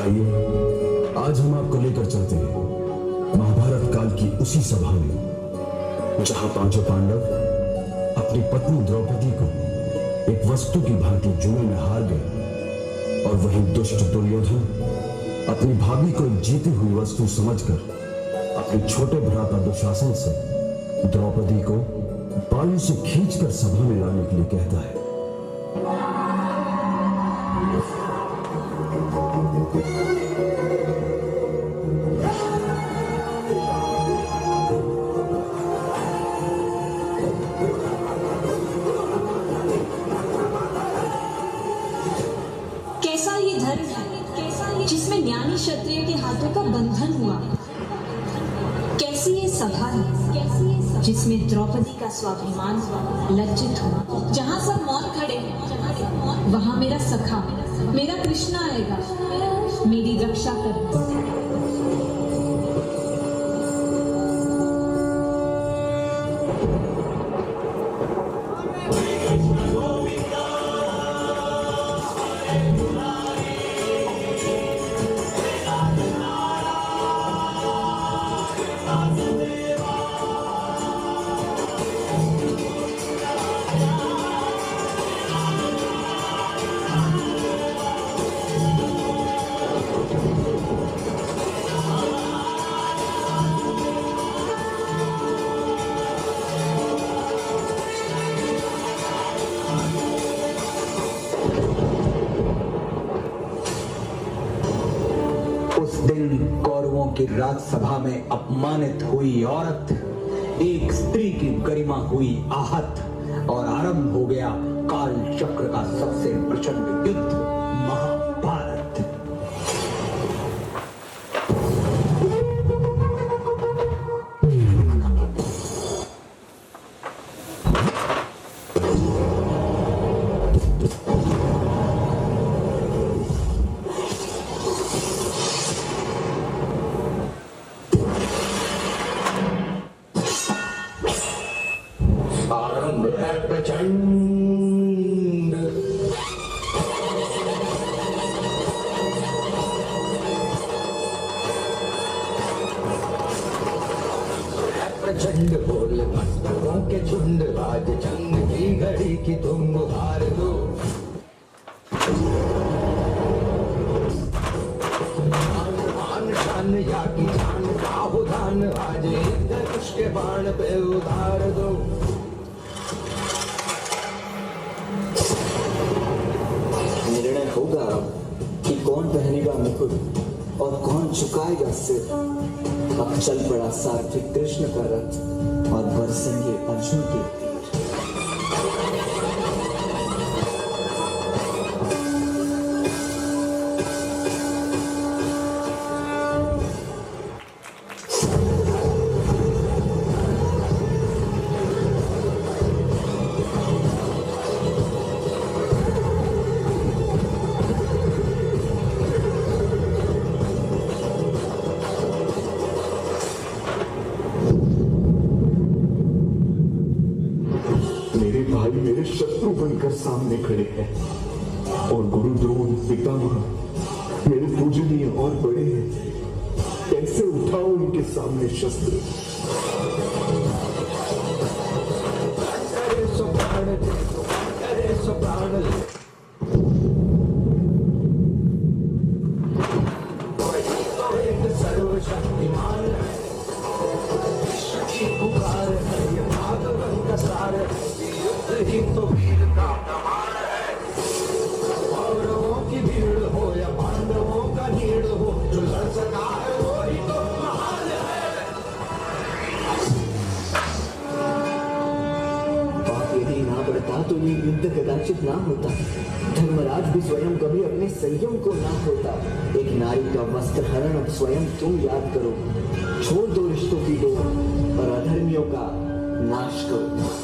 आइए आज हम आपको लेकर चलते हैं महाभारत काल की उसी सभा में जहां पांचों पांडव अपनी पत्नी द्रौपदी को एक वस्तु की भांति जुए में हार गए और वहीं दुष्ट दुर्योधन अपनी भाभी को एक जीती हुई वस्तु समझकर अपने छोटे भ्राता दुशासन से द्रौपदी को बालों से खींचकर सभा में लाने के लिए कहता है। कैसा ये धर्म है जिसमें ज्ञानी क्षत्रिय के हाथों का बंधन हुआ। कैसी ये सभा है जिसमें द्रौपदी का स्वाभिमान लज्जित हुआ। जहां सब मौन खड़े वहां मेरा सखा मेरा कृष्ण आएगा मेरी रक्षा करने। कौरवों की राजसभा में अपमानित हुई औरत, एक स्त्री की गरिमा हुई आहत और आरंभ हो गया काल चक्र का सबसे प्रचंड युद्ध महाभारत। प्रचंड बोल मस्तकों के झुंड आज जंग की घड़ी की तुम हार दो। आन शान या की जान का हो धान आज धनुष के बाण पे उतार दो। निर्णय होगा कि कौन पहनेगा मुकुट और कौन झुकाएगा सिर। अब चल पड़ा सारथी कृष्ण का रथ और बरसेंगे अर्जुन के तीर। मेरे शत्रु बनकर सामने खड़े हैं और गुरु द्रोण पितामह मेरे पूजनीय और बड़े हैं। कैसे उठाओ उनके सामने शस्त्र। सर्वशक्तिमान पुकार है भागवत का सार ही तो वीर का प्रमाण है। कौरवों की भीड़ हो या पांडवों का नीड़ हो जो लड़ सका है वो ही तो महान है। बाप यदि ना बढ़ता तो ये युद्ध कदाचित ना होता। धर्मराज भी स्वयं कभी अपने संयम को ना होता। एक नारी का वस्त्र हरण अब स्वयं तुम याद करो। छोड़ दो रिश्तों की डोर और अधर्मियों का नाश करो।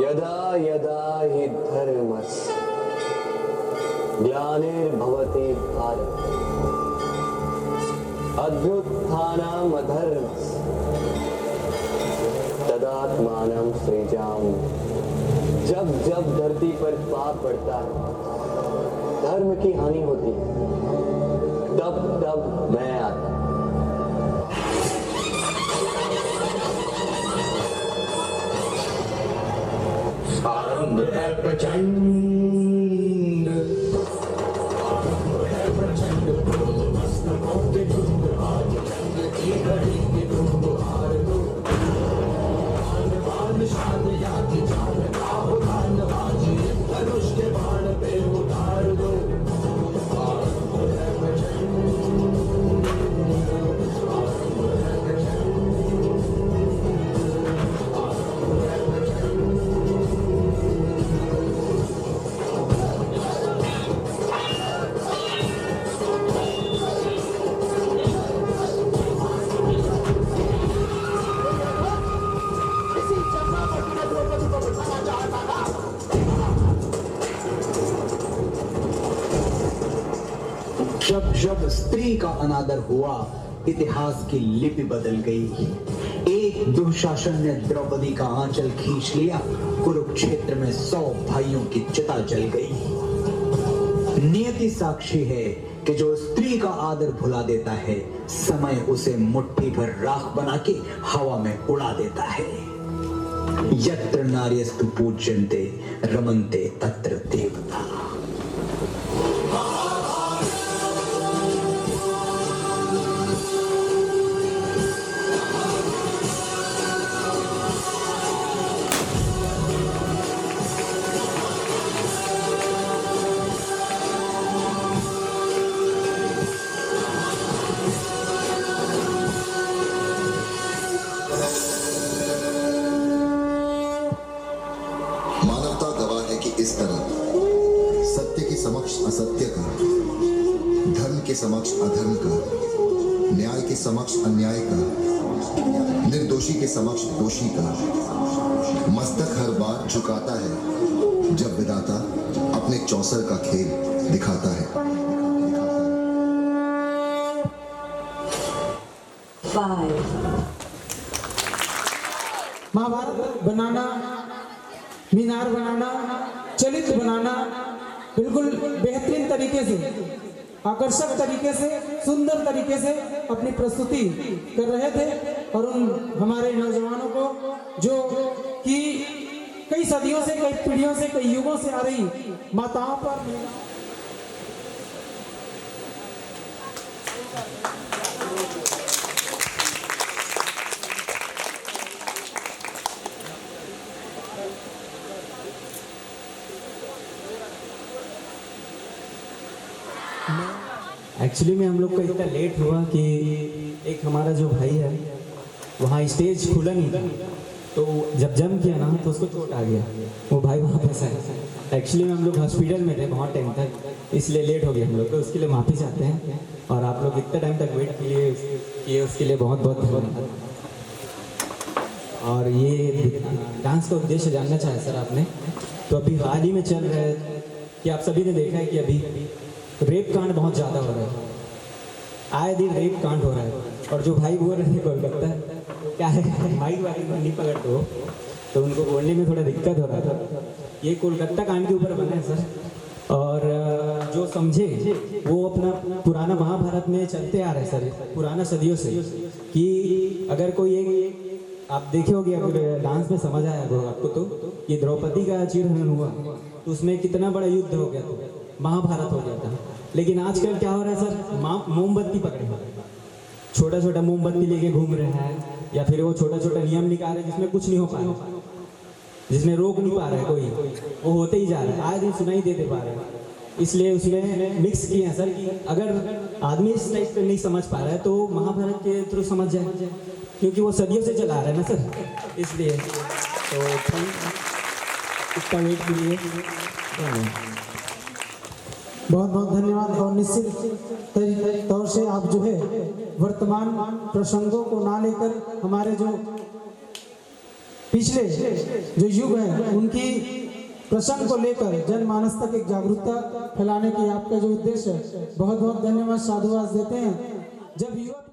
यदा यदा हि धर्मस्य ग्लानिर्भवति भारत अभ्युत्थानम् अधर्मस्य तदात्मानं सृजामि। जब जब धरती पर पाप बढ़ता है, धर्म की हानि होती है, तब तब मैं आता हूं। आरंभ है प्रचंड, आरंभ है प्रचंड, पूर्व मस्तकों के झुंड, आज जंग की घड़ी की धूम हार दो। बाण बाण शान याद जान का उड़ान बाजी, धनुष के बाण पे उतार दो। आरंभ है प्रचंड, आरंभ है प्रचंड, आरंभ है प्रचंड। जब जब स्त्री का अनादर हुआ, इतिहास की लिपि बदल गई। एक दुशासन ने द्रौपदी का आंचल खींच लिया, कुरुक्षेत्र में 100 भाइयों की चिता जल गई। नियति साक्षी है कि जो स्त्री का आदर भुला देता है, समय उसे मुट्ठी भर राख बना के हवा में उड़ा देता है। यत्र नार्यस्तु पूज्यन्ते रमन्ते तत्र देवता। मानवता गवाह है कि इस तरह सत्य के समक्ष असत्य का, धर्म के समक्ष अधर्म का, न्याय के समक्ष अन्याय का, निर्दोषी के समक्ष दोषी का मस्तक हर बार झुकाता है जब विधाता अपने चौसर का खेल दिखाता है। 5 महाभारत बनाना, मीनार बनाना, चलित बनाना बिल्कुल बेहतरीन तरीके से, आकर्षक तरीके से, सुंदर तरीके से अपनी प्रस्तुति कर रहे थे। और उन हमारे नौजवानों को जो कि कई सदियों से, कई पीढ़ियों से, कई युगों से आ रही माताओं पर एक्चुअली में हम लोग का इतना लेट हुआ कि एक हमारा जो भाई है वहाँ स्टेज खुला नहीं था, तो जब जम किया ना तो उसको चोट आ गया, वो भाई वहाँ फंसा है। एक्चुअली में हम लोग हॉस्पिटल में थे बहुत टाइम तक, इसलिए लेट हो गया हम लोग, तो उसके लिए माफ़ी चाहते हैं। और आप लोग इतने टाइम तक वेट किए उसके लिए बहुत बहुत धन्यवाद। और ये डांस का उद्देश्य जानना चाहे सर आपने, तो अभी हाल ही में चल रहा है कि आप सभी ने देखा है कि अभी रेप कांड बहुत ज़्यादा हो रहा है, आए दिन रेप कांड हो रहा है। और जो भाई बोल रहे हैं कोलकाता क्या है, माइक वाइक नहीं पकड़ते हो तो उनको बोलने में थोड़ा दिक्कत हो रहा था। ये कोलकाता कांड के ऊपर बना है सर, और जो समझे वो अपना पुराना महाभारत में चलते आ रहे हैं सर, पुराना सदियों से, कि अगर कोई एक आप देखे होगे, अगर डांस में समझ आया होगा आपको, तो ये द्रौपदी का चिरहरण हुआ तो उसमें कितना बड़ा युद्ध हो गया था, महाभारत हो गया था। लेकिन आजकल क्या हो रहा है सर, मोमबत्ती पकड़े हुए, छोटा छोटा मोमबत्ती लेके घूम रहे हैं, या फिर वो छोटा छोटा नियम निकाल रहे हैं जिसमें कुछ नहीं हो पा रहा, जिसमें रोक नहीं पा रहा है कोई, वो होते ही जा रहा है, आए दिन सुनाई देते पा रहे हैं। इसलिए उसमें मिक्स किए हैं सर कि अगर आदमी इस टाइप पे नहीं समझ पा रहा है तो महाभारत के थ्रू समझ जाए, क्योंकि वो सदियों से चला रहा है ना सर, इसलिए तो इतना वेट के लिए बहुत बहुत धन्यवाद। और निश्चित तौर से आप जो है वर्तमान प्रसंगों को ना लेकर हमारे जो पिछले जो युग हैं उनकी प्रसंग को लेकर जनमानस तक एक जागरूकता फैलाने की आपका जो उद्देश्य है, बहुत बहुत धन्यवाद, साधुवाद देते हैं। जब युवा